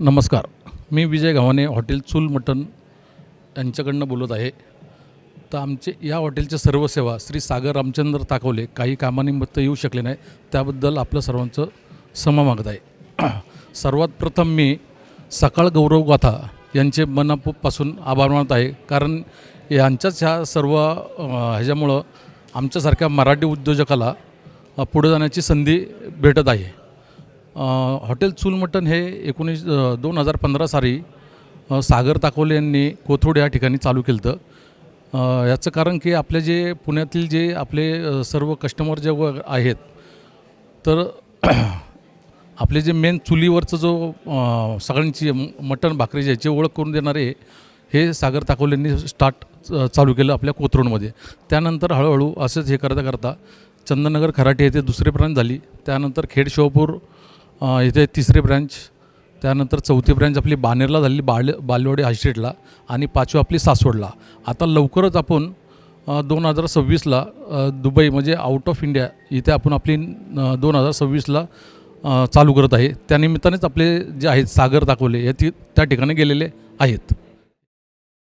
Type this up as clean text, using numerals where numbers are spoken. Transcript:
नमस्कार. मी विजय गव्हाणे हॉटेल चूल मटण यांच्याकडनं बोलत आहे. तर आमचे या हॉटेलच्या सर्व सेवा श्री सागर रामचंद्र ताकवले काही कामानिमित्त येऊ शकले नाही, त्याबद्दल आपलं सर्वांचं क्षमा मागत आहे. सर्वात प्रथम मी सकाळ गौरव गाथा यांचे मनापासून आभार मानत आहे, कारण यांच्याच ह्या सर्व ह्याच्यामुळं आमच्यासारख्या मराठी उद्योजकाला पुढे जाण्याची संधी भेटत आहे. हॉटेल चूल मटण हे 2015 साली सागर ताकवले यांनी कोथरूड या ठिकाणी चालू केलं होतं. याचं कारण की आपले जे पुण्यातील जे आपले सर्व कस्टमर जे आहेत, तर आपले जे मेन चुलीवरचं जो सगळ्यांची मटण भाकरी ज्याची ओळख करून देणारे हे सागर ताकवलेंनी चालू केलं आपल्या कोथरूडमध्ये. त्यानंतर हळूहळू असंच हे करता करता चंदननगर खराटे येथे दुसरी ब्रांच झाली, त्यानंतर खेड शिवपूर इथे तिसरी ब्रँच, त्यानंतर चौथी ब्रँच आपली बानेरला झाली, बालेवाडी हायस्ट्रीटला, आणि पाचवी आपली सासवडला. आता लवकरच आपण 2026ला दुबई म्हणजे आउट ऑफ इंडिया इथे आपण आपली 2026ला चालू करत आहे. त्यानिमित्तानेच आपले जे आहेत सागर ताकवले हे त्या ठिकाणी गेलेले आहेत.